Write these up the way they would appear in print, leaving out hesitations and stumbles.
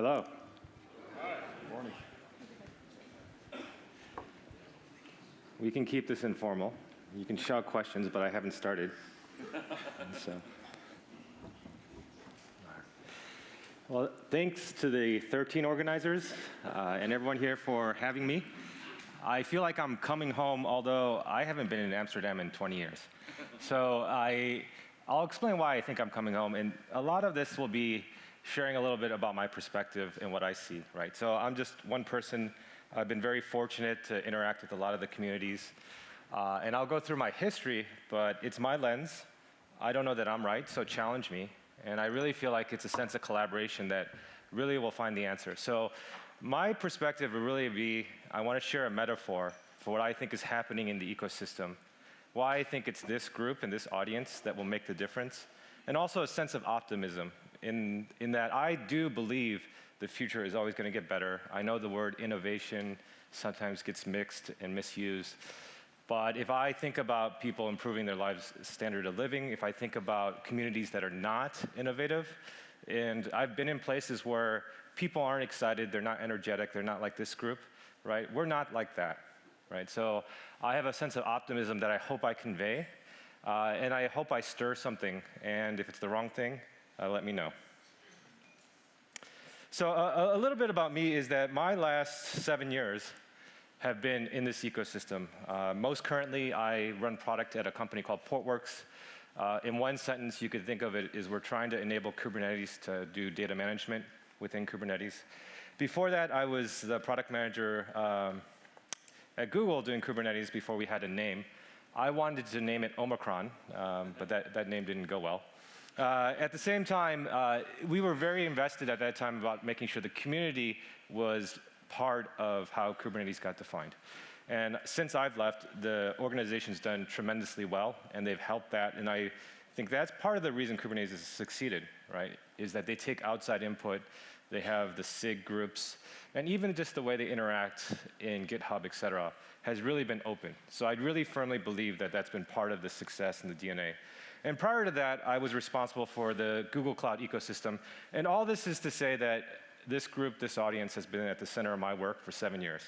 Hello. Good morning. We can keep this informal. You can shout questions, but I haven't started. Well, thanks to the 13 organizers and everyone here for having me. I feel like I'm coming home, although I haven't been in Amsterdam in 20 years. So I'll explain why I think I'm coming home, and a lot of this will be sharing a little bit about my perspective and what I see, right? So I'm just one person. I've been very fortunate to interact with a lot of the communities, and I'll go through my history, but it's my lens. I don't know that I'm right, so challenge me, and I really feel like it's a sense of collaboration that really will find the answer. So my perspective will really be, I want to share a metaphor for what I think is happening in the ecosystem, why I think it's this group and this audience that will make the difference, and also a sense of optimism in that I do believe the future is always going to get better. I know the word innovation sometimes gets mixed and misused, but if I think about people improving their lives' standard of living, if I think about communities that are not innovative, and I've been in places where people aren't excited, they're not energetic, they're not like this group, right? We're not like that, right? So I have a sense of optimism that I hope I convey, and I hope I stir something, and if it's the wrong thing, let me know. So a little bit about me is that my last 7 years have been in this ecosystem. Most currently, I run product at a company called Portworx. In one sentence, you could think of it as we're trying to enable Kubernetes to do data management within Kubernetes. Before that, I was the product manager at Google doing Kubernetes before we had a name. I wanted to name it Omicron, but that name didn't go well. At the same time, we were very invested at that time about making sure the community was part of how Kubernetes got defined. And since I've left, the organization's done tremendously well, and they've helped that. And I think that's part of the reason Kubernetes has succeeded, right, is that they take outside input, they have the SIG groups, and even just the way they interact in GitHub, et cetera, has really been open. So I really firmly believe that that's been part of the success in the DNA. And prior to that, I was responsible for the Google Cloud ecosystem. And all this is to say that this group, this audience, has been at the center of my work for 7 years.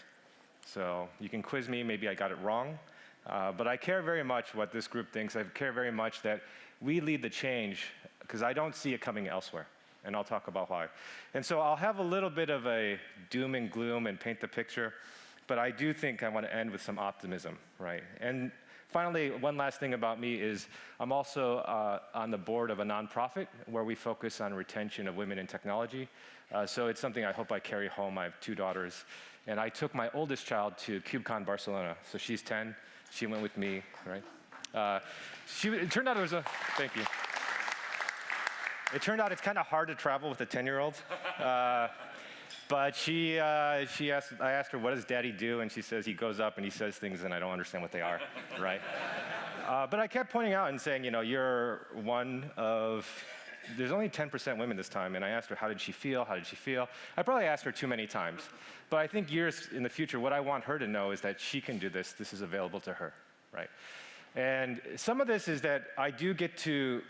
So you can quiz me, maybe I got it wrong. But I care very much what this group thinks. I care very much that we lead the change, because I don't see it coming elsewhere. And I'll talk about why. And so I'll have a little bit of a doom and gloom and paint the picture. But I do think I want to end with some optimism, right? And finally, one last thing about me is I'm also on the board of a nonprofit where we focus on retention of women in technology. So it's something I hope I carry home. I have 2 daughters. And I took my oldest child to KubeCon Barcelona. So she's 10. She went with me, right? It turned out it was a, thank you. It turned out it's kind of hard to travel with a 10-year-old. But I asked her, what does daddy do? And she says he goes up and he says things and I don't understand what they are, right? But I kept pointing out and saying, you know, you're one of, there's only 10% women this time. And I asked her, how did she feel? How did she feel? I probably asked her too many times. But I think years in the future, what I want her to know is that she can do this. This is available to her, right? And some of this is that I do get to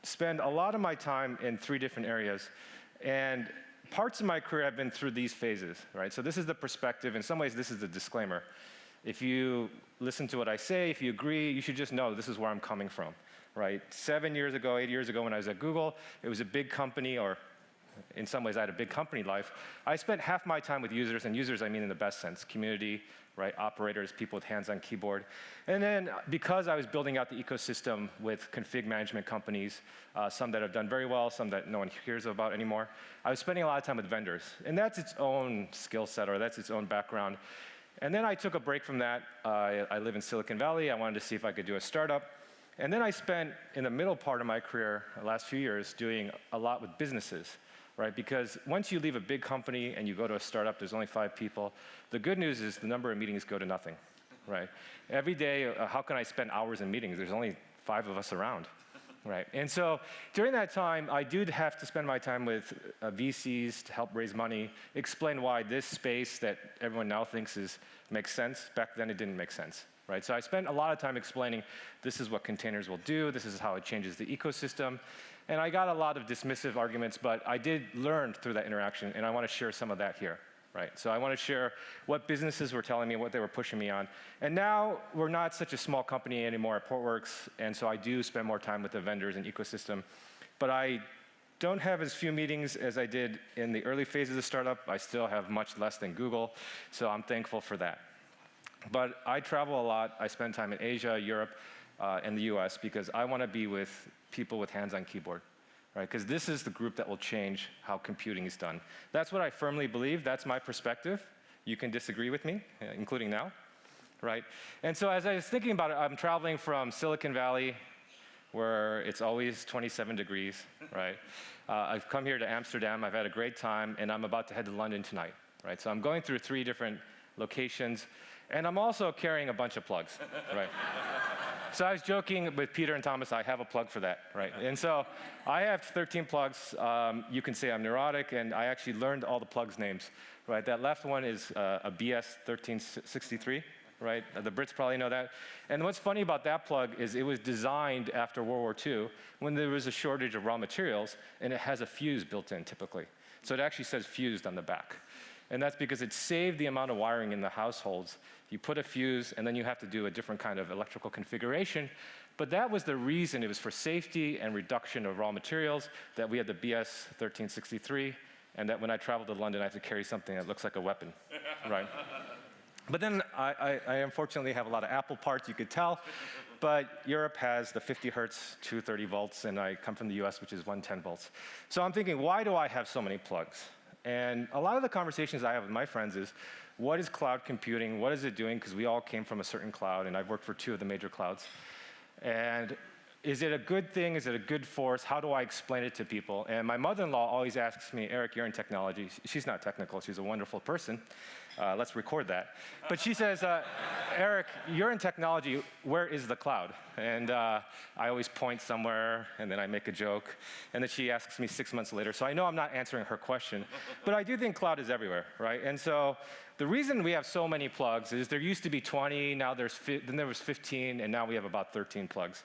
spend a lot of my time in 3 different areas. And parts of my career have been through these phases, right? So this is the perspective. In some ways, this is the disclaimer. If you listen to what I say, if you agree, you should just know this is where I'm coming from, right? 7 years ago, 8 years ago when I was at Google, it was a big company, or in some ways I had a big company life. I spent half my time with users, and users I mean in the best sense, community, right? Operators, people with hands on keyboard. And then because I was building out the ecosystem with config management companies, some that have done very well, some that no one hears about anymore, I was spending a lot of time with vendors. And that's its own skill set, or that's its own background. And then I took a break from that. I live in Silicon Valley. I wanted to see if I could do a startup. And then I spent, in the middle part of my career, the last few years, doing a lot with businesses, right? Because once you leave a big company and you go to a startup, there's only 5 people. The good news is the number of meetings go to nothing, right? Every day, how can I spend hours in meetings? There's only 5 of us around, right? And so during that time, I did have to spend my time with VCs to help raise money, explain why this space that everyone now thinks makes sense. Back then, it didn't make sense, right? So I spent a lot of time explaining this is what containers will do, this is how it changes the ecosystem. And I got a lot of dismissive arguments, but I did learn through that interaction, and I want to share some of that here. Right? So I want to share what businesses were telling me, what they were pushing me on. And now we're not such a small company anymore at Portworx, and so I do spend more time with the vendors and ecosystem. But I don't have as few meetings as I did in the early phases of startup. I still have much less than Google, so I'm thankful for that. But I travel a lot. I spend time in Asia, Europe, and the US because I want to be with people with hands on keyboard. Right? Because this is the group that will change how computing is done. That's what I firmly believe. That's my perspective. You can disagree with me, including now. Right? And so as I was thinking about it, I'm traveling from Silicon Valley, where it's always 27 degrees. Right? I've come here to Amsterdam. I've had a great time, and I'm about to head to London tonight. Right? So I'm going through 3 different locations, and I'm also carrying a bunch of plugs. Right? So I was joking with Peter and Thomas, I have a plug for that, right? And so I have 13 plugs. You can say I'm neurotic, and I actually learned all the plugs' names, right? That left one is a BS 1363, right? The Brits probably know that. And what's funny about that plug is it was designed after World War II when there was a shortage of raw materials, and it has a fuse built in typically. So it actually says fused on the back. And that's because it saved the amount of wiring in the households. You put a fuse, and then you have to do a different kind of electrical configuration. But that was the reason. It was for safety and reduction of raw materials that we had the BS 1363, and that when I travel to London, I have to carry something that looks like a weapon, right? But then I unfortunately have a lot of Apple parts, you could tell. But Europe has the 50 hertz, 230 volts, and I come from the US, which is 110 volts. So I'm thinking, why do I have so many plugs? And a lot of the conversations I have with my friends is, what is cloud computing? What is it doing? Because we all came from a certain cloud, and I've worked for 2 of the major clouds. And is it a good thing? Is it a good force? How do I explain it to people? And my mother-in-law always asks me, Eric, you're in technology. She's not technical. She's a wonderful person. Let's record that. But she says, Eric, you're in technology. Where is the cloud? And I always point somewhere, and then I make a joke. And then she asks me 6 months later. So I know I'm not answering her question. But I do think cloud is everywhere, right? And so the reason we have so many plugs is there used to be 20, then there was 15, and now we have about 13 plugs.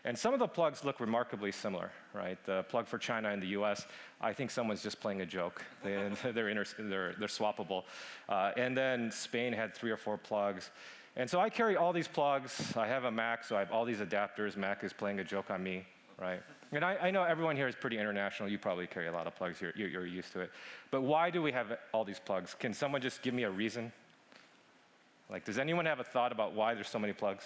And some of the plugs look remarkably similar, right? The plug for China and the US, I think someone's just playing a joke. They're swappable. And then Spain had 3 or 4 plugs. And so I carry all these plugs. I have a Mac, so I have all these adapters. Mac is playing a joke on me, right? And I know everyone here is pretty international. You probably carry a lot of plugs. You're used to it. But why do we have all these plugs? Can someone just give me a reason? Like, does anyone have a thought about why there's so many plugs?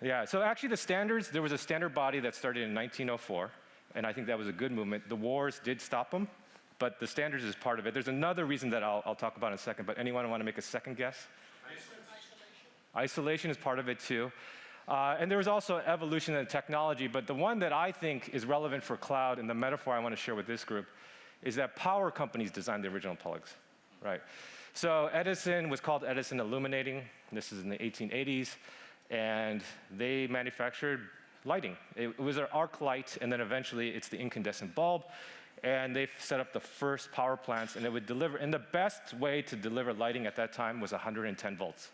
Yeah, so actually the standards, there was a standard body that started in 1904, and I think that was a good movement. The wars did stop them, but the standards is part of it. There's another reason that I'll talk about in a second, but anyone want to make a second guess? Isolation is part of it too. And there was also evolution in technology, but the one that I think is relevant for cloud, and the metaphor I want to share with this group, is that power companies designed the original plugs, right? So Edison was called Edison Illuminating. This is in the 1880s. And they manufactured lighting. It was an arc light, and then eventually it's the incandescent bulb. And they set up the first power plants, and it would deliver. And the best way to deliver lighting at that time was 110 volts.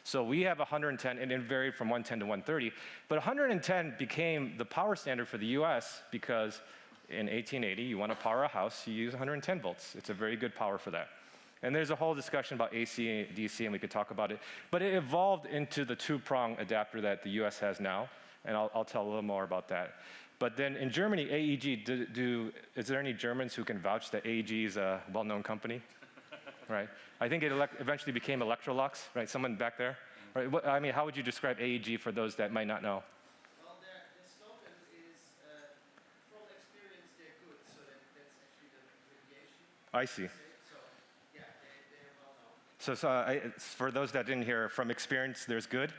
So we have 110, and it varied from 110 to 130. But 110 became the power standard for the US because in 1880, you want to power a house, you use 110 volts. It's a very good power for that. And there's a whole discussion about AC and DC, and we could talk about it. But it evolved into the 2-prong adapter that the US has now, and I'll tell a little more about that. But then in Germany, AEG, is there any Germans who can vouch that AEG is a well-known company? Right? I think it eventually became Electrolux, right? Someone back there? Right? I mean, how would you describe AEG for those that might not know? Well, their slogan is, from experience, they're good, so that's actually the abbreviation. I see. So for those that didn't hear, from experience, there's good,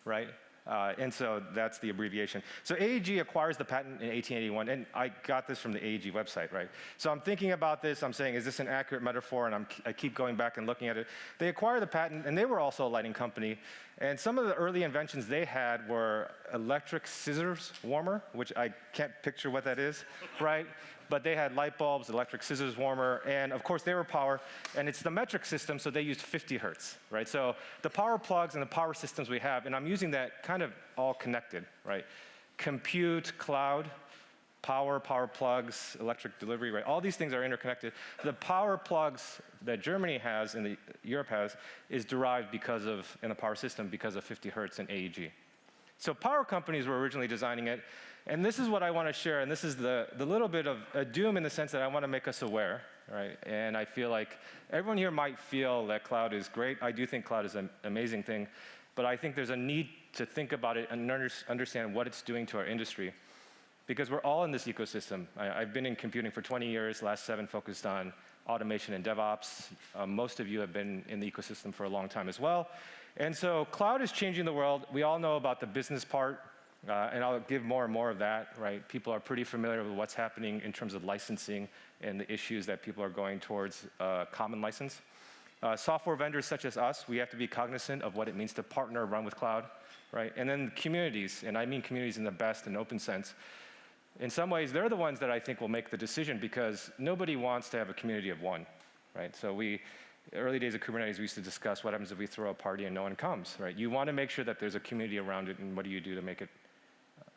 right? And so that's the abbreviation. So AEG acquires the patent in 1881, and I got this from the AEG website, right? So I'm thinking about this, I'm saying, is this an accurate metaphor? And I keep going back and looking at it. They acquired the patent, and they were also a lighting company. And some of the early inventions they had were electric scissors warmer, which I can't picture what that is, right? But they had light bulbs, electric scissors warmer, and of course they were power, and it's the metric system, so they used 50 hertz, right? So the power plugs and the power systems we have, and I'm using that kind of all connected, right? Compute, cloud, power plugs, electric delivery, right? All these things are interconnected. The power plugs that Germany has and Europe has is derived in the power system because of 50 hertz and AEG. So power companies were originally designing it, and this is what I want to share, and this is the little bit of a doom in the sense that I want to make us aware, right? And I feel like everyone here might feel that cloud is great. I do think cloud is an amazing thing, but I think there's a need to think about it and understand what it's doing to our industry. Because we're all in this ecosystem. I've been in computing for 20 years, last 7 focused on automation and DevOps. Most of you have been in the ecosystem for a long time as well. And so cloud is changing the world. We all know about the business part, and I'll give more and more of that, right? People are pretty familiar with what's happening in terms of licensing and the issues that people are going towards common license. Software vendors such as us, we have to be cognizant of what it means to partner, run with cloud, right? And then communities, and I mean communities in the best and open sense. In some ways, they're the ones that I think will make the decision because nobody wants to have a community of one, right? So early days of Kubernetes, we used to discuss what happens if we throw a party and no one comes, right? You want to make sure that there's a community around it, and what do you do to make it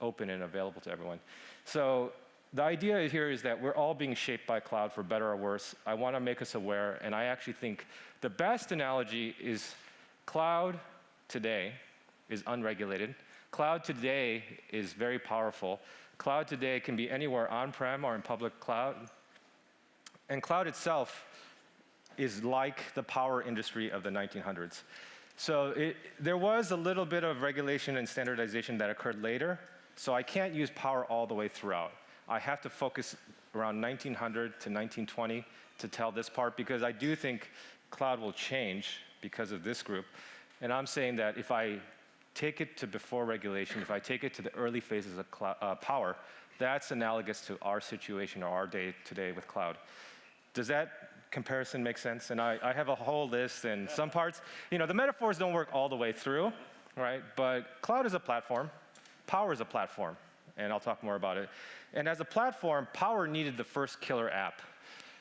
open and available to everyone? So the idea here is that we're all being shaped by cloud for better or worse. I want to make us aware, and I actually think the best analogy is cloud today is unregulated. Cloud today is very powerful. Cloud today can be anywhere on-prem or in public cloud. And cloud itself is like the power industry of the 1900s. So there was a little bit of regulation and standardization that occurred later, so I can't use power all the way throughout. I have to focus around 1900 to 1920 to tell this part, because I do think cloud will change because of this group. And I'm saying that if I take it to before regulation, if I take it to the early phases of power, that's analogous to our situation or our day today with cloud. Does that comparison make sense? And I have a whole list, and some parts, the metaphors don't work all the way through, right? But cloud is a platform, power is a platform, and I'll talk more about it. And as a platform, power needed the first killer app.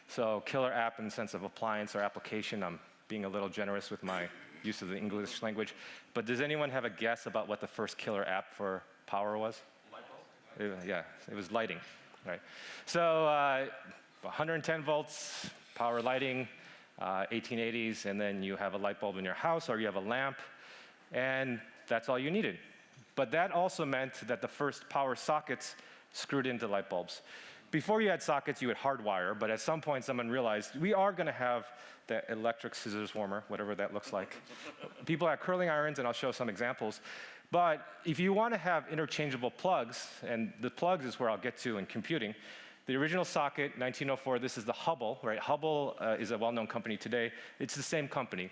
So killer app in the sense of appliance or application. I'm being a little generous with my use of the English language. But does anyone have a guess about what the first killer app for power was? Light bulb? Yeah, it was lighting, right? So 110 volts, power lighting, 1880s, and then you have a light bulb in your house or you have a lamp, and that's all you needed. But that also meant that the first power sockets screwed into light bulbs. Before you had sockets, you would hardwire, but at some point someone realized we are going to have that electric scissors warmer, whatever that looks like. People have curling irons, and I'll show some examples. But if you want to have interchangeable plugs, and the plugs is where I'll get to in computing, the original socket, 1904, this is the Hubble, right? Hubble is a well-known company today. It's the same company.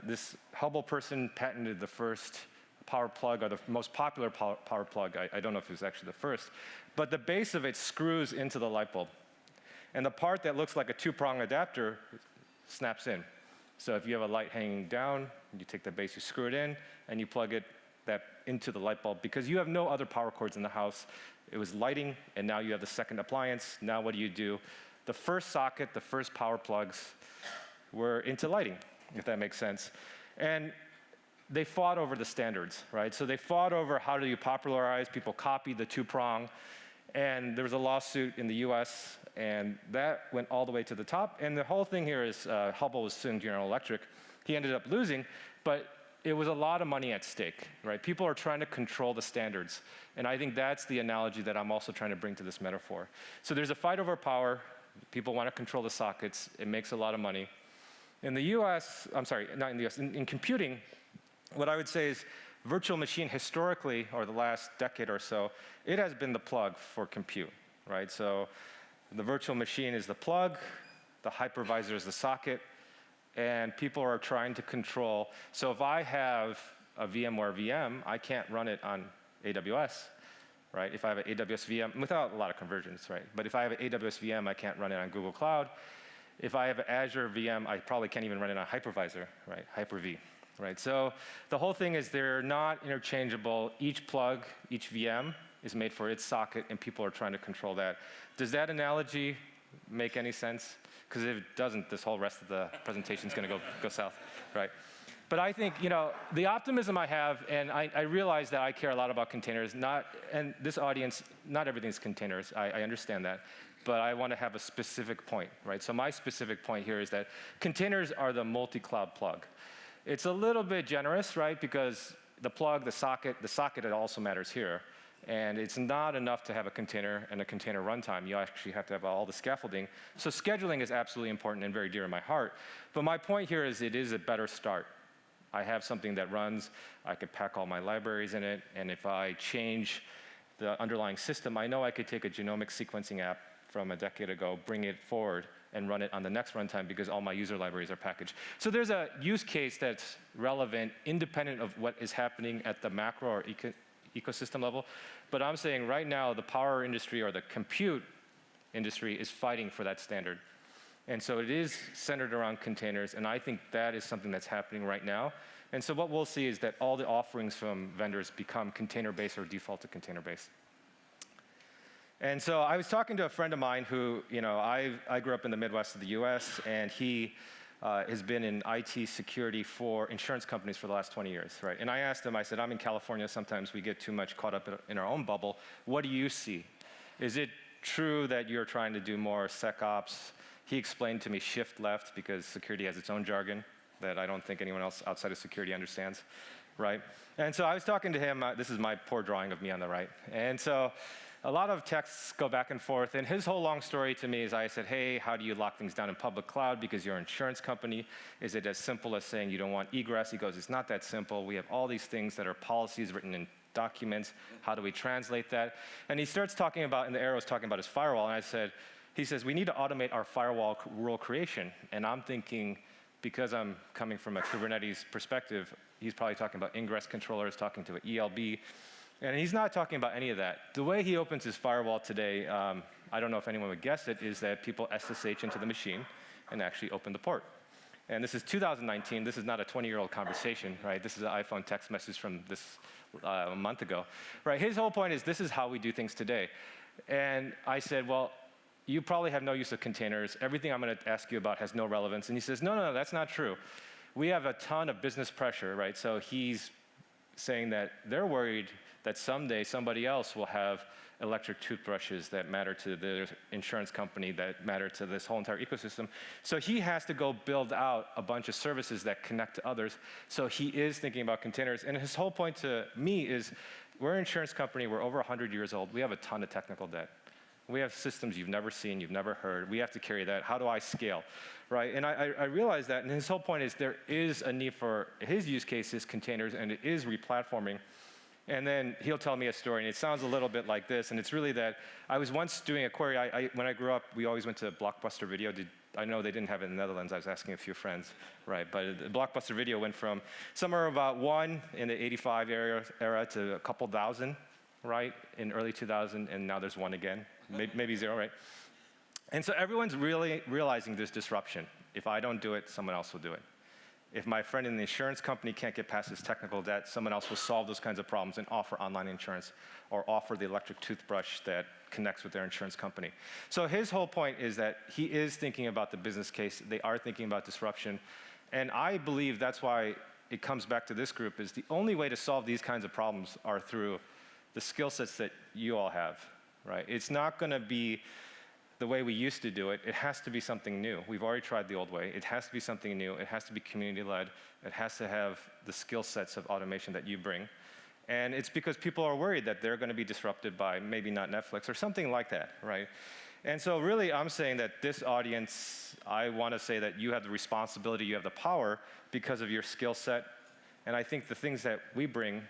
This Hubble person patented the first power plug, or the most popular power plug. I don't know if it was actually the first. But the base of it screws into the light bulb. And the part that looks like a two-prong adapter snaps in. So if you have a light hanging down, you take the base, you screw it in, and you plug that into the light bulb, because you have no other power cords in the house. It was lighting, and now you have the second appliance. Now what do? The first socket, the first power plugs were into lighting, if that makes sense. And they fought over the standards, right? So they fought over how do you popularize, people copied the two-prong, and there was a lawsuit in the US, and that went all the way to the top. And the whole thing here is Hubble was suing General Electric. He ended up losing, but it was a lot of money at stake, right? People are trying to control the standards. And I think that's the analogy that I'm also trying to bring to this metaphor. So there's a fight over power. People want to control the sockets. It makes a lot of money. In the US, I'm sorry, not in the US, in computing, what I would say is virtual machine historically, or the last decade or so, it has been the plug for compute, right? So the virtual machine is the plug, the hypervisor is the socket, and people are trying to control. So if I have a VMware VM, I can't run it on AWS, right? If I have an AWS VM, without a lot of conversions, right? But if I have an AWS VM, I can't run it on Google Cloud. If I have an Azure VM, I probably can't even run it on hypervisor, right? Hyper-V, right? So the whole thing is they're not interchangeable. Each plug, each VM is made for its socket, and people are trying to control that. Does that analogy make any sense? Because if it doesn't, this whole rest of the presentation is going to go south, right? But I think, the optimism I have, and I realize that I care a lot about containers, and this audience, not everything's containers, I understand that, but I want to have a specific point, right? So my specific point here is that containers are the multi-cloud plug. It's a little bit generous, right? Because the plug, the socket, it also matters here. And it's not enough to have a container and a container runtime. You actually have to have all the scaffolding. So scheduling is absolutely important and very dear to my heart. But my point here is it is a better start. I have something that runs, I could pack all my libraries in it, and if I change the underlying system, I know I could take a genomic sequencing app from a decade ago, bring it forward, and run it on the next runtime because all my user libraries are packaged. So there's a use case that's relevant, independent of what is happening at the macro or ecosystem level. But I'm saying right now, the power industry or the compute industry is fighting for that standard. And so it is centered around containers, and I think that is something that's happening right now. And so what we'll see is that all the offerings from vendors become container-based or default to container-based. And so I was talking to a friend of mine who, I grew up in the Midwest of the US, and he has been in IT security for insurance companies for the last 20 years, right? And I asked him, I said, I'm in California, sometimes we get too much caught up in our own bubble. What do you see? Is it true that you're trying to do more SecOps? He explained to me shift left because security has its own jargon that I don't think anyone else outside of security understands, right? And so I was talking to him, this is my poor drawing of me on the right. And so a lot of texts go back and forth, and his whole long story to me is I said, hey, how do you lock things down in public cloud because you're an insurance company? Is it as simple as saying you don't want egress? He goes, it's not that simple. We have all these things that are policies written in documents. How do we translate that? And he starts talking about, and the arrow is talking about his firewall, and he says, we need to automate our firewall rule creation. And I'm thinking, because I'm coming from a Kubernetes perspective, he's probably talking about ingress controllers, talking to an ELB. And he's not talking about any of that. The way he opens his firewall today, I don't know if anyone would guess it, is that people SSH into the machine and actually open the port. And this is 2019. This is not a 20-year-old conversation, right? This is an iPhone text message from this a month ago, right? His whole point is this is how we do things today. And I said, well, you probably have no use of containers. Everything I'm going to ask you about has no relevance. And he says, no, that's not true. We have a ton of business pressure, right? So he's saying that they're worried that someday somebody else will have electric toothbrushes that matter to the insurance company, that matter to this whole entire ecosystem. So he has to go build out a bunch of services that connect to others. So he is thinking about containers. And his whole point to me is, we're an insurance company, we're over 100 years old, we have a ton of technical debt. We have systems you've never seen, you've never heard. We have to carry that. How do I scale, right? And I realize that, and his whole point is there is a need for his use cases, containers, and it is replatforming. And then he'll tell me a story, and it sounds a little bit like this, and it's really that I was once doing a query. When I grew up, we always went to Blockbuster Video. I know they didn't have it in the Netherlands. I was asking a few friends, right? But Blockbuster Video went from somewhere about 1 in the 85 era to a couple thousand, right, in early 2000, and now there's 1 again, maybe 0, right? And so everyone's really realizing this disruption. If I don't do it, someone else will do it. If my friend in the insurance company can't get past his technical debt, someone else will solve those kinds of problems and offer online insurance or offer the electric toothbrush that connects with their insurance company. So his whole point is that he is thinking about the business case. They are thinking about disruption. And I believe that's why it comes back to this group, is the only way to solve these kinds of problems are through the skill sets that you all have, right? It's not going to be the way we used to do it. It has to be something new. We've already tried the old way. It has to be something new. It has to be community-led. It has to have the skill sets of automation that you bring. And it's because people are worried that they're going to be disrupted by maybe not Netflix or something like that, right? And so really, I'm saying that this audience, I want to say that you have the responsibility, you have the power because of your skill set. And I think the things that we bring,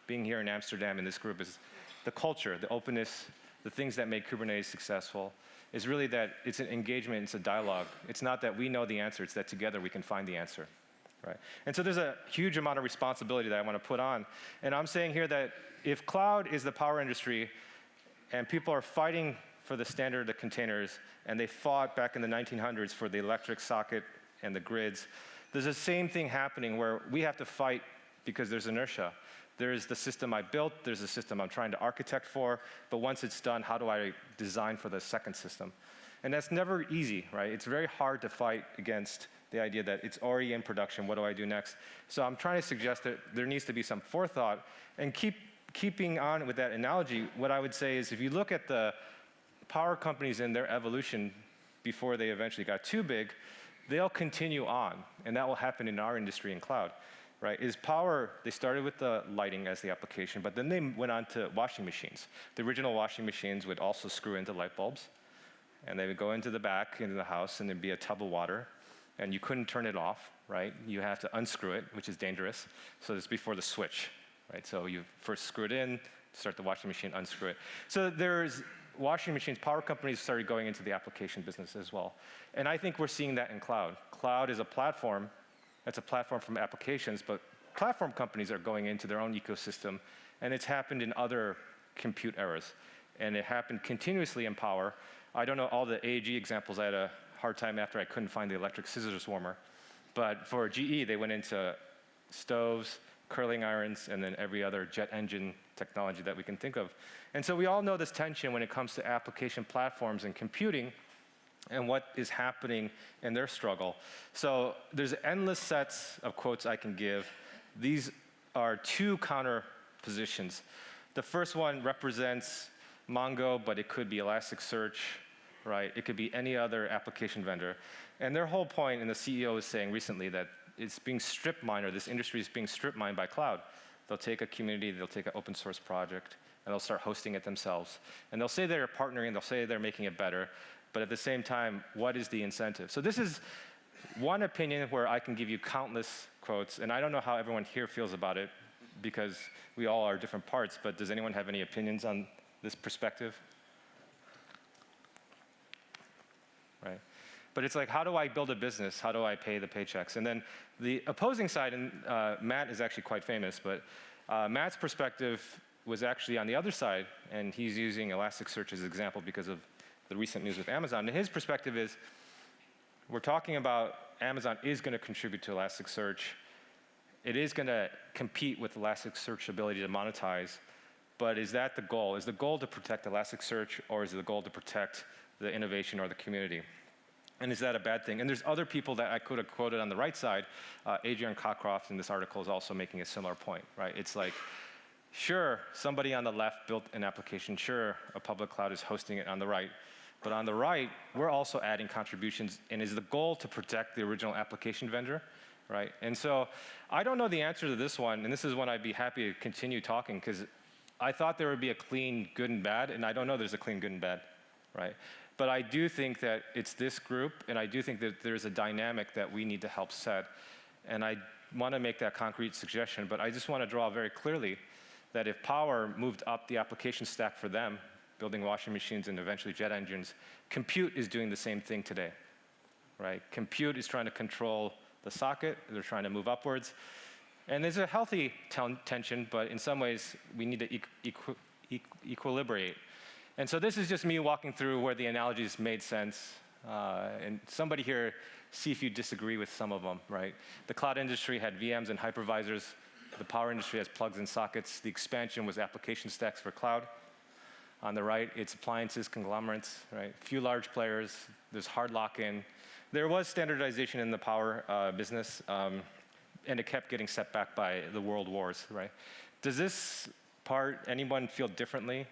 being here in Amsterdam in this group, is the culture, the openness, the things that make Kubernetes successful, is really that it's an engagement, it's a dialogue. It's not that we know the answer, it's that together we can find the answer, right? And so there's a huge amount of responsibility that I want to put on. And I'm saying here that if cloud is the power industry and people are fighting for the standard of the containers, and they fought back in the 1900s for the electric socket and the grids, there's the same thing happening where we have to fight because there's inertia. There's the system I built, there's the system I'm trying to architect for, but once it's done, how do I design for the second system? And that's never easy, right? It's very hard to fight against the idea that it's already in production, what do I do next? So I'm trying to suggest that there needs to be some forethought. And keeping on with that analogy, what I would say is if you look at the power companies in their evolution before they eventually got too big, they'll continue on. And that will happen in our industry in cloud, right? Is power, they started with the lighting as the application, but then they went on to washing machines. The original washing machines would also screw into light bulbs. And they would go into the back, into the house, and there'd be a tub of water. And you couldn't turn it off, right? You have to unscrew it, which is dangerous. So it's before the switch, right? So you first screw it in, start the washing machine, unscrew it. So there's washing machines, power companies started going into the application business as well. And I think we're seeing that in cloud. Cloud is a platform, that's a platform from applications, but platform companies are going into their own ecosystem, and it's happened in other compute eras. And it happened continuously in power. I don't know all the AEG examples. I had a hard time after I couldn't find the electric scissors warmer. But for GE, they went into stoves, curling irons, and then every other jet engine technology that we can think of. And so we all know this tension when it comes to application platforms and computing and what is happening in their struggle. So there's endless sets of quotes I can give. These are two counter positions. The first one represents Mongo, but it could be Elasticsearch, right? It could be any other application vendor. And their whole point, and the CEO is saying recently, that it's being strip mined, or this industry is being strip mined by cloud. They'll take a community, they'll take an open source project, and they'll start hosting it themselves. And they'll say they're partnering, they'll say they're making it better, but at the same time, what is the incentive? So this is one opinion where I can give you countless quotes, and I don't know how everyone here feels about it, because we all are different parts, but does anyone have any opinions on this perspective? Right? But it's like, how do I build a business? How do I pay the paychecks? And then the opposing side, and Matt is actually quite famous, but Matt's perspective was actually on the other side, and he's using Elasticsearch as an example because of the recent news with Amazon. And his perspective is, we're talking about Amazon is going to contribute to Elasticsearch. It is going to compete with Elasticsearch's ability to monetize, but is that the goal? Is the goal to protect Elasticsearch, or is the goal to protect the innovation or the community? And is that a bad thing? And there's other people that I could have quoted on the right side. Adrian Cockcroft in this article is also making a similar point, right? It's like, sure, somebody on the left built an application. Sure, a public cloud is hosting it on the right. But on the right, we're also adding contributions. And is the goal to protect the original application vendor, right? And so I don't know the answer to this one. And this is when I'd be happy to continue talking, because I thought there would be a clean good and bad. And I don't know there's a clean good and bad, right? But I do think that it's this group, and I do think that there's a dynamic that we need to help set. And I want to make that concrete suggestion, but I just want to draw very clearly that if power moved up the application stack for them, building washing machines and eventually jet engines, compute is doing the same thing today, right? Compute is trying to control the socket. They're trying to move upwards. And there's a healthy tension, but in some ways, we need to equilibrate. And so this is just me walking through where the analogies made sense. And somebody here, see if you disagree with some of them, right? The cloud industry had VMs and hypervisors. The power industry has plugs and sockets. The expansion was application stacks for cloud. On the right, it's appliances, conglomerates, right? Few large players. There's hard lock-in. There was standardization in the power business, and it kept getting set back by the world wars, right? Does this part, anyone feel differently?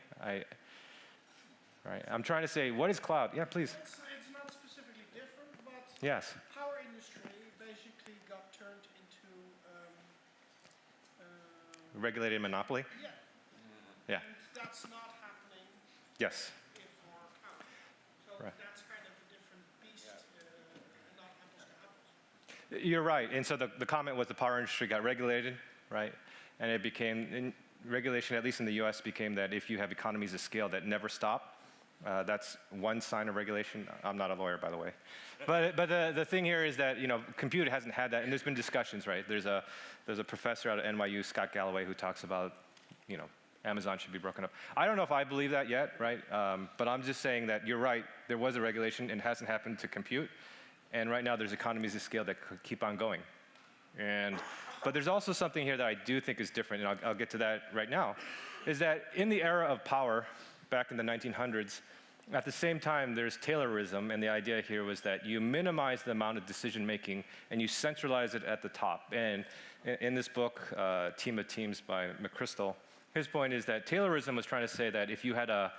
Right. I'm trying to say, what is cloud? Yeah, please. It's not specifically different, but yes. power industry basically got turned into Regulated monopoly? yeah. Yeah. And that's not happening Yes. for cloud. So Right. that's kind of a different beast, not apples to apples. You're right. And so the comment was the power industry got regulated, right? And it became, regulation, at least in the US, became that if you have economies of scale that never stop, that's one sign of regulation. I'm not a lawyer, by the way. But the thing here is that, compute hasn't had that, and there's been discussions, right? There's a professor out of NYU, Scott Galloway, who talks about, Amazon should be broken up. I don't know if I believe that yet, right? But I'm just saying that you're right. There was a regulation, and it hasn't happened to compute. And right now, there's economies of scale that could keep on going. But there's also something here that I do think is different, and I'll get to that right now, is that in the era of power, back in the 1900s, At the same time, there's Taylorism, and the idea here was that you minimize the amount of decision-making and you centralize it at the top. And in this book, Team of Teams by McChrystal, his point is that Taylorism was trying to say that if you had a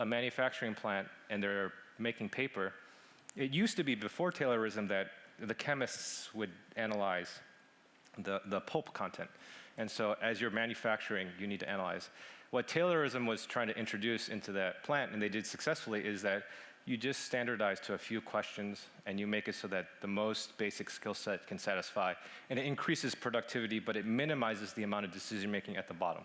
manufacturing plant and they're making paper, it used to be before Taylorism that the chemists would analyze the pulp content. And so as you're manufacturing, you need to analyze. What Taylorism was trying to introduce into that plant, and they did successfully, is that you just standardize to a few questions and you make it so that the most basic skill set can satisfy. And it increases productivity, but it minimizes the amount of decision making at the bottom.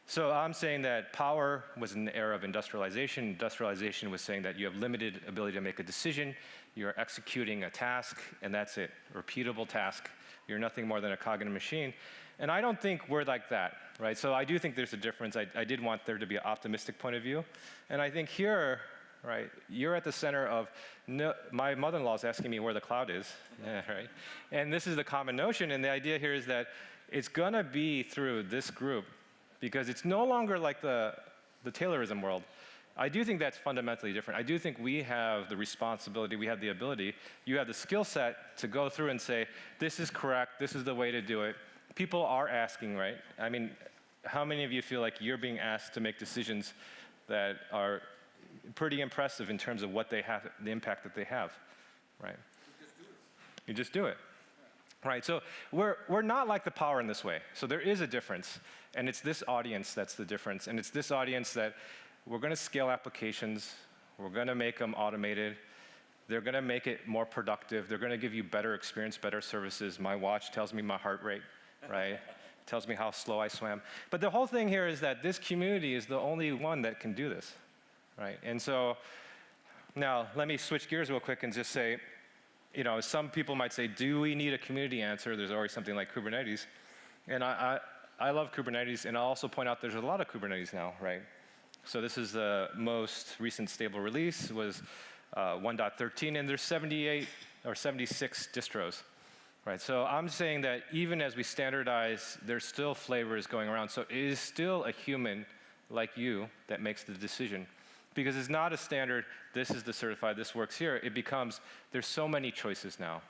So I'm saying that power was an era of industrialization. Industrialization was saying that you have limited ability to make a decision. You're executing a task, and that's it. Repeatable task. You're nothing more than a cog in a machine. And I don't think we're like that, right? So I do think there's a difference. I did want there to be an optimistic point of view. And I think here, right, you're at the center of, my mother-in-law is asking me where the cloud is, yeah, right? And this is the common notion, and the idea here is that it's gonna be through this group, because it's no longer like the Taylorism world. I do think that's fundamentally different. I do think we have the responsibility, we have the ability, you have the skill set to go through and say, this is correct, this is the way to do it. People are asking, right? I mean, how many of you feel like you're being asked to make decisions that are pretty impressive in terms of what they have, the impact that they have, right? You just do it. Right, so we're not like the power in this way. So there is a difference, and it's this audience that's the difference. And it's this audience that we're gonna scale applications, we're gonna make them automated, they're gonna make it more productive, they're gonna give you better experience, better services. My watch tells me my heart rate, right? Tells me how slow I swam. But the whole thing here is that this community is the only one that can do this, right? And so now let me switch gears real quick and just say, you know, some people might say, do we need a community answer? There's already something like Kubernetes. And I love Kubernetes, and I'll also point out there's a lot of Kubernetes now, right? So this is the most recent stable release, was 1.13, and there's 78 or 76 distros, right? So I'm saying that even as we standardize, there's still flavors going around. So it is still a human like you that makes the decision. Because it's not a standard, this is the certified, this works here. It becomes, there's so many choices now.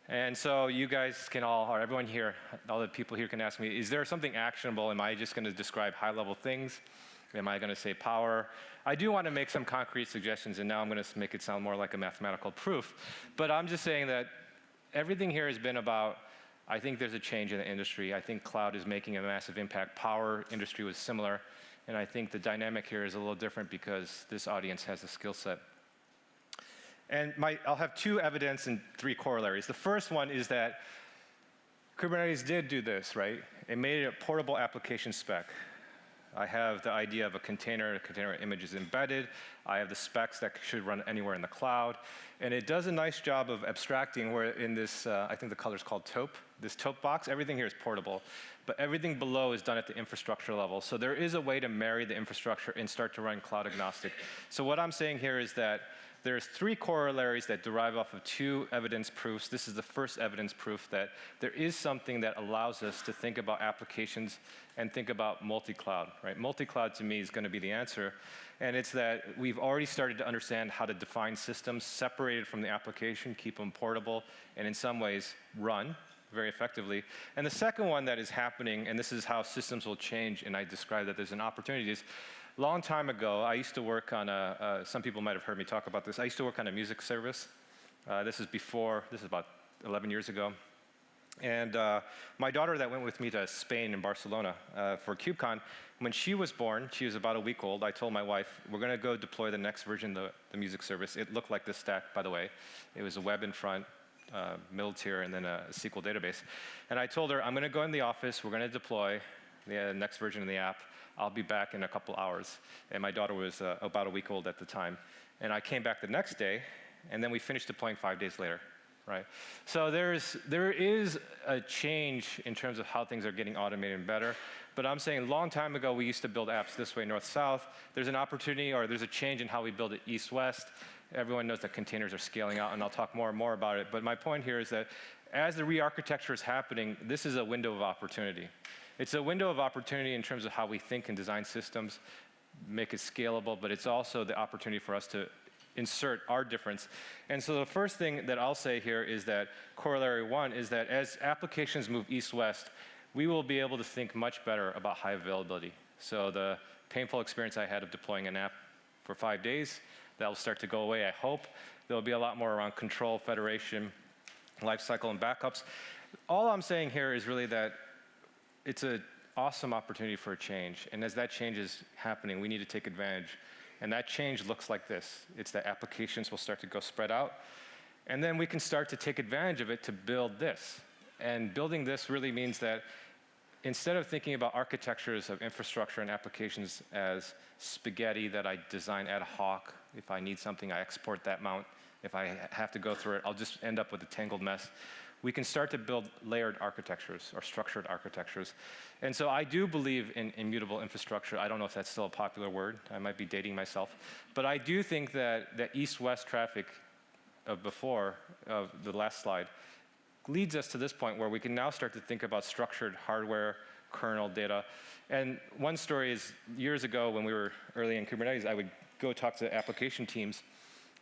And so you guys can all, or everyone here, all the people here can ask me, is there something actionable? Am I just gonna describe high-level things? Am I gonna say power? I do wanna make some concrete suggestions, and now I'm gonna make it sound more like a mathematical proof. But I'm just saying that everything here has been about, I think there's a change in the industry. I think cloud is making a massive impact. Power industry was similar. And I think the dynamic here is a little different because this audience has a skill set. And I'll have two evidence and three corollaries. The first one is that Kubernetes did do this, right? It made it a portable application spec. I have the idea of a container image is embedded. I have the specs that should run anywhere in the cloud. And it does a nice job of abstracting where in this, I think the color's called taupe, this taupe box, everything here is portable. But everything below is done at the infrastructure level. So there is a way to marry the infrastructure and start to run cloud agnostic. So what I'm saying here is that there's three corollaries that derive off of two evidence proofs. This is the first evidence proof that there is something that allows us to think about applications and think about multi-cloud, right? Multi-cloud to me is gonna be the answer. And it's that we've already started to understand how to define systems separated from the application, keep them portable, and in some ways run very effectively. And the second one that is happening, and this is how systems will change, and I describe that there's an opportunity, is long time ago, I used to work on some people might have heard me talk about this. I used to work on a music service. This is about 11 years ago. And my daughter that went with me to Spain and Barcelona for KubeCon, when she was born, she was about a week old, I told my wife, we're gonna go deploy the next version of the music service. It looked like this stack, by the way. It was a web in front, middle tier, and then a SQL database. And I told her, I'm gonna go in the office, we're gonna deploy the next version of the app. I'll be back in a couple hours. And my daughter was about a week old at the time. And I came back the next day, and then we finished deploying 5 days later, right? So there is a change in terms of how things are getting automated and better. But I'm saying a long time ago, we used to build apps this way, north-south. There's an opportunity, or there's a change in how we build it east-west. Everyone knows that containers are scaling out, and I'll talk more and more about it. But my point here is that as the re-architecture is happening, this is a window of opportunity. It's a window of opportunity in terms of how we think and design systems. make it scalable, but it's also the opportunity for us to insert our difference. And so the first thing that I'll say here is that corollary one is that as applications move east-west, we will be able to think much better about high availability. So the painful experience I had of deploying an app for 5 days, that will start to go away, I hope. There'll be a lot more around control, federation, lifecycle, and backups. All I'm saying here is really that it's an awesome opportunity for a change. And as that change is happening, we need to take advantage. And that change looks like this. It's that applications will start to go spread out. And then we can start to take advantage of it to build this. And building this really means that instead of thinking about architectures of infrastructure and applications as spaghetti that I design ad hoc, if I need something, I export that mount. If I have to go through it, I'll just end up with a tangled mess. We can start to build layered architectures or structured architectures. And so I do believe in immutable infrastructure. I don't know if that's still a popular word. I might be dating myself. But I do think that east-west traffic of the last slide, leads us to this point where we can now start to think about structured hardware, kernel data. And one story is years ago when we were early in Kubernetes, I would go talk to application teams.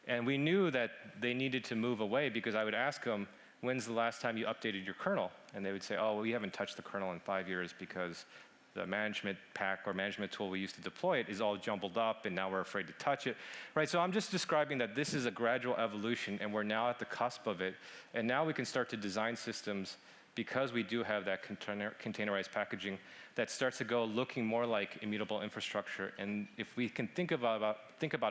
And we knew that they needed to move away because I would ask them, when's the last time you updated your kernel? And they would say, oh, well, we haven't touched the kernel in 5 years because the management pack or management tool we used to deploy it is all jumbled up, and now we're afraid to touch it. Right, so I'm just describing that this is a gradual evolution, and we're now at the cusp of it. And now we can start to design systems, because we do have that containerized packaging, that starts to go looking more like immutable infrastructure. And if we can think about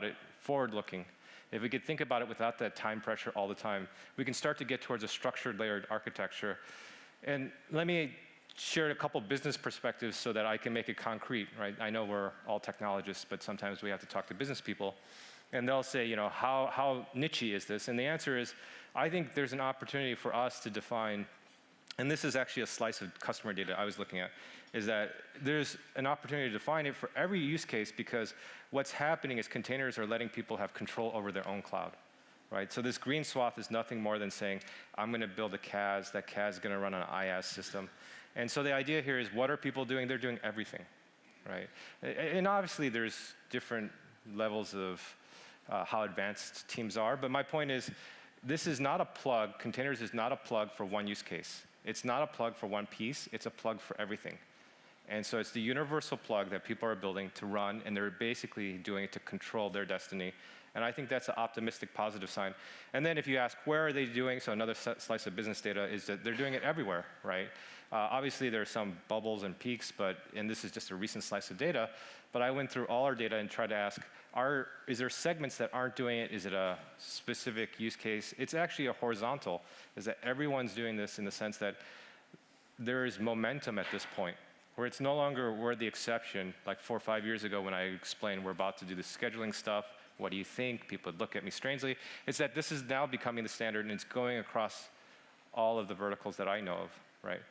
it forward-looking, if we could think about it without that time pressure all the time, we can start to get towards a structured, layered architecture. And let me share a couple business perspectives so that I can make it concrete, right? I know we're all technologists, but sometimes we have to talk to business people. And they'll say, you know, how niche-y is this? And the answer is, I think there's an opportunity for us to define, and this is actually a slice of customer data I was looking at, is that there's an opportunity to define it for every use case, because what's happening is containers are letting people have control over their own cloud, right? So this green swath is nothing more than saying, I'm going to build a CAS, that CAS is going to run on an IaaS system. And so the idea here is, what are people doing? They're doing everything, right? And obviously there's different levels of how advanced teams are, but my point is, this is not a plug, containers is not a plug for one use case. It's not a plug for one piece, it's a plug for everything. And so it's the universal plug that people are building to run, and they're basically doing it to control their destiny. And I think that's an optimistic, positive sign. And then if you ask, where are they doing? So another slice of business data is that they're doing it everywhere, right? Obviously, there are some bubbles and peaks, and this is just a recent slice of data, but I went through all our data and tried to ask, is there segments that aren't doing it? Is it a specific use case? It's actually a horizontal, is that everyone's doing this in the sense that there is momentum at this point, where it's no longer we're the exception, like 4 or 5 years ago when I explained we're about to do the scheduling stuff. What do you think? People would look at me strangely. It's that this is now becoming the standard, and it's going across all of the verticals that I know of, right?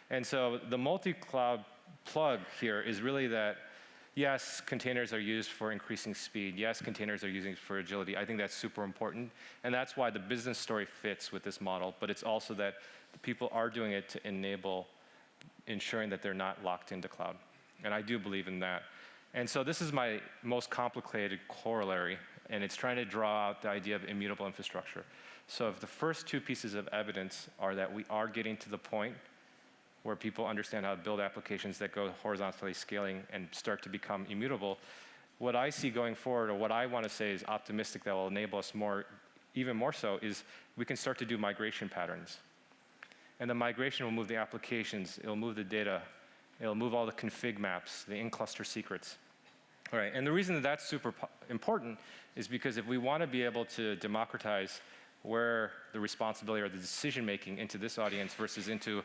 And so the multi-cloud plug here is really that, yes, containers are used for increasing speed. Yes, containers are used for agility. I think that's super important, and that's why the business story fits with this model, but it's also that people are doing it to enable ensuring that they're not locked into cloud. And I do believe in that. And so this is my most complicated corollary, and it's trying to draw out the idea of immutable infrastructure. So if the first two pieces of evidence are that we are getting to the point where people understand how to build applications that go horizontally scaling and start to become immutable, what I see going forward, or what I want to say is optimistic that will enable us more, even more so, is we can start to do migration patterns. And the migration will move the applications, it'll move the data, it'll move all the config maps, the in-cluster secrets. All right, and the reason that that's super important is because if we want to be able to democratize where the responsibility or the decision-making into this audience versus into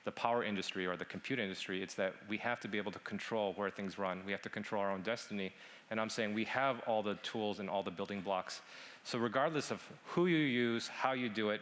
the power industry or the compute industry, it's that we have to be able to control where things run. We have to control our own destiny. And I'm saying we have all the tools and all the building blocks. So regardless of who you use, how you do it,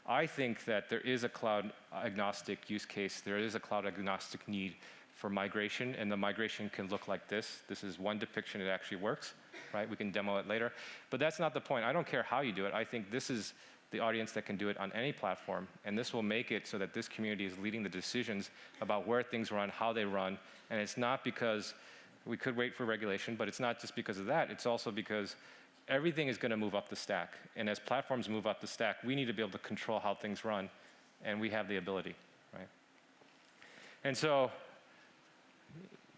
I think that there is a cloud agnostic use case. There is a cloud agnostic need for migration, and the migration can look like this. This is one depiction. It actually works, right? We can demo it later. But that's not the point. I don't care how you do it. I think this is the audience that can do it on any platform, and this will make it so that this community is leading the decisions about where things run, how they run, and it's not because We could wait for regulation, but it's not just because of that. It's also because everything is going to move up the stack. And as platforms move up the stack, we need to be able to control how things run, and we have the ability, right? And so,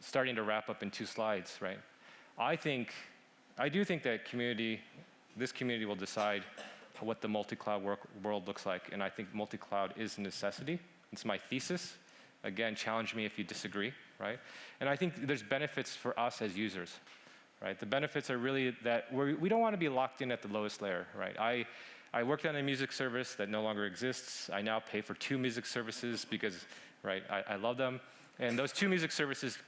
starting to wrap up in 2 slides, right? I do think that this community will decide what the multi-cloud world looks like, and I think multi-cloud is a necessity. It's my thesis. Again, challenge me if you disagree, right? And I think there's benefits for us as users, right? The benefits are really that we don't want to be locked in at the lowest layer, right? I worked on a music service that no longer exists. I now pay for 2 music services because, right, I love them. And those 2 music services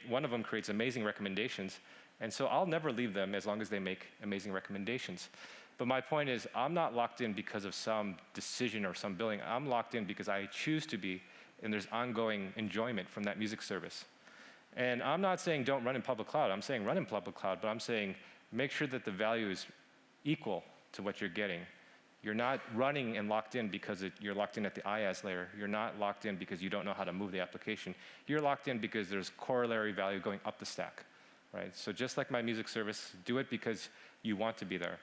one of them creates amazing recommendations. And so I'll never leave them as long as they make amazing recommendations. But my point is, I'm not locked in because of some decision or some billing. I'm locked in because I choose to be, and there's ongoing enjoyment from that music service. And I'm not saying don't run in public cloud. I'm saying run in public cloud, but I'm saying make sure that the value is equal to what you're getting. You're not running and locked in because you're locked in at the IaaS layer. You're not locked in because you don't know how to move the application. You're locked in because there's corollary value going up the stack, right? So just like my music service, do it because you want to be there.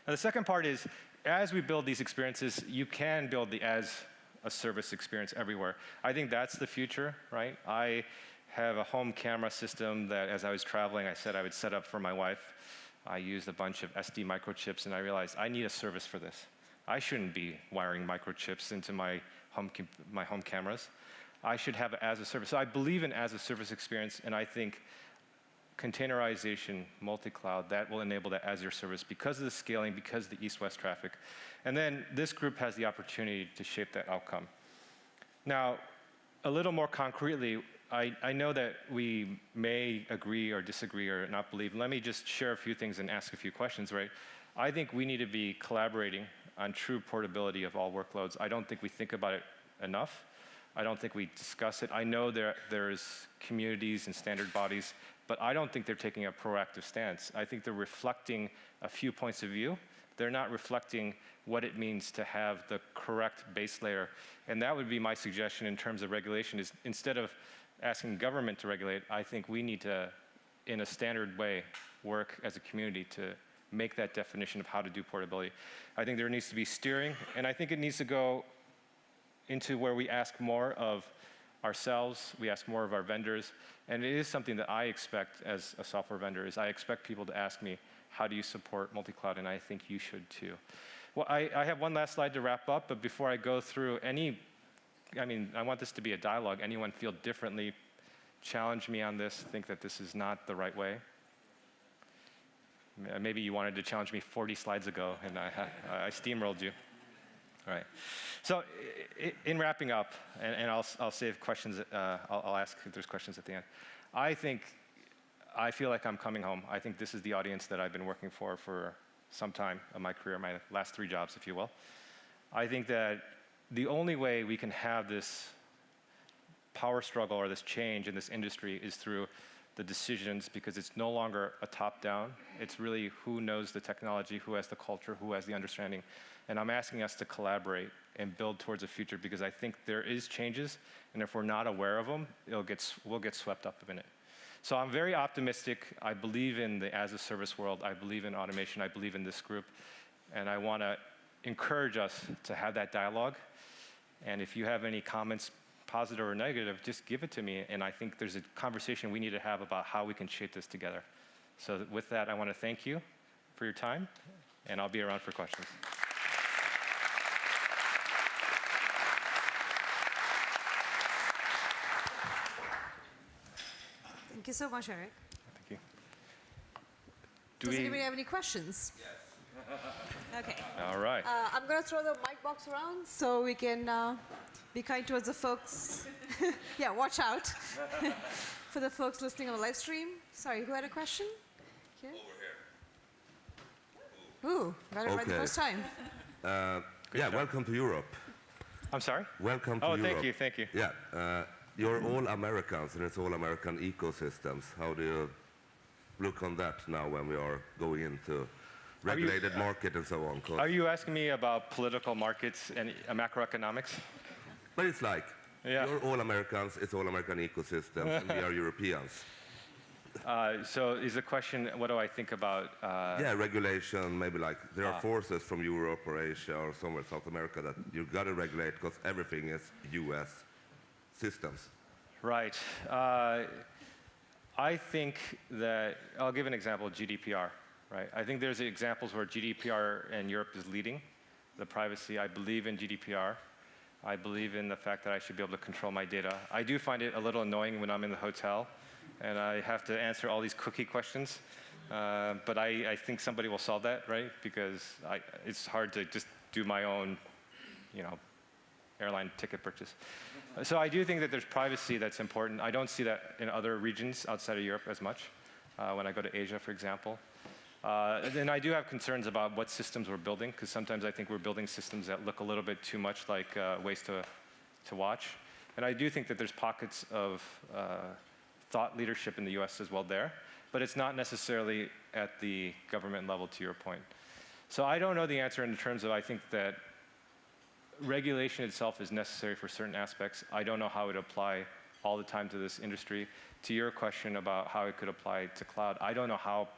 Now the second part is, as we build these experiences, you can build the as-a-service experience everywhere. I think that's the future, right? I have a home camera system that, as I was traveling, I said I would set up for my wife. I used a bunch of SD microchips, and I realized I need a service for this. I shouldn't be wiring microchips into my home cameras. I should have it as a service. So I believe in as-a-service experience, and I think containerization, multi-cloud, that will enable that as your service because of the scaling, because of the east-west traffic. And then this group has the opportunity to shape that outcome. Now, a little more concretely, I know that we may agree or disagree or not believe. Let me just share a few things and ask a few questions, right? I think we need to be collaborating on true portability of all workloads. I don't think we think about it enough. I don't think we discuss it. I know there's communities and standard bodies, but I don't think they're taking a proactive stance. I think they're reflecting a few points of view. They're not reflecting what it means to have the correct base layer. And that would be my suggestion in terms of regulation is instead of asking government to regulate, I think we need to, in a standard way, work as a community to make that definition of how to do portability. I think there needs to be steering, and I think it needs to go into where we ask more of ourselves, we ask more of our vendors, and it is something that I expect as a software vendor, is I expect people to ask me, how do you support multi-cloud, and I think you should too. Well, I have one last slide to wrap up, but before I go through I want this to be a dialogue. Anyone feel differently, challenge me on this, think that this is not the right way? Maybe you wanted to challenge me 40 slides ago, and I steamrolled you. All right. So in wrapping up, and I'll save questions, I'll ask if there's questions at the end. I feel like I'm coming home. I think this is the audience that I've been working for some time in my career, my last 3 jobs, if you will. I think that the only way we can have this power struggle or this change in this industry is through the decisions, because it's no longer a top-down. It's really who knows the technology, who has the culture, who has the understanding. And I'm asking us to collaborate and build towards a future, because I think there is changes, and if we're not aware of them, we'll get swept up in it. So I'm very optimistic. I believe in the as-a-service world. I believe in automation. I believe in this group. And I want to encourage us to have that dialogue. And if you have any comments, positive or negative, just give it to me. And I think there's a conversation we need to have about how we can shape this together. So with that, I want to thank you for your time, and I'll be around for questions. Thank you so much, Eric. Thank you. Does anybody have any questions? Yes. Okay. All right. I'm going to throw the mic box around so we can be kind towards the folks. Yeah, watch out for the folks listening on the live stream. Sorry, who had a question? Here? Over here. Ooh, got it right the first time. Welcome to Europe. I'm sorry? Welcome to Europe. Oh, thank you. Yeah, you're all Americans, and it's all American ecosystems. How do you look on that now when we are going into regulated market and so on? Are you asking me about political markets and macroeconomics? But it's like, you're all Americans, it's all American ecosystems, and we are Europeans. So is the question, what do I think about? Yeah, regulation, maybe like there are forces from Europe or Asia or somewhere South America that you got to regulate because everything is US systems. Right. I think that, I'll give an example of GDPR, right? I think there's examples where GDPR and Europe is leading the privacy. I believe in GDPR. I believe in the fact that I should be able to control my data. I do find it a little annoying when I'm in the hotel and I have to answer all these cookie questions. But I think somebody will solve that, right? Because it's hard to just do my own, airline ticket purchase. So I do think that there's privacy that's important. I don't see that in other regions outside of Europe as much. When I go to Asia, for example. Then I do have concerns about what systems we're building, because sometimes I think we're building systems that look a little bit too much like ways to watch. And I do think that there's pockets of thought leadership in the US as well there, but it's not necessarily at the government level, to your point. So I don't know the answer in terms of, I think that regulation itself is necessary for certain aspects. I don't know how it would apply all the time to this industry. To your question about how it could apply to cloud, I don't know how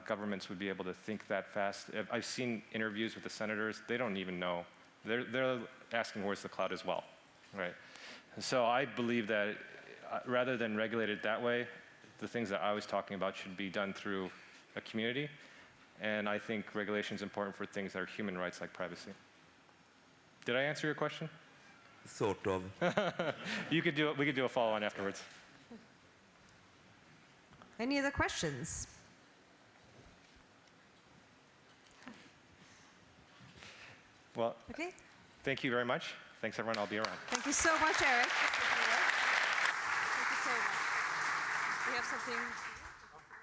governments would be able to think that fast. I've seen interviews with the senators. They don't even know. They're asking where's the cloud as well, right? So I believe that rather than regulate it that way, the things that I was talking about should be done through a community. And I think regulation is important for things that are human rights like privacy. Did I answer your question? Sort of. We could do a follow-on afterwards. Any other questions? Well, Okay. thank you very much. Thanks, everyone. I'll be around. Thank you so much, Eric. Thank you so much. We have something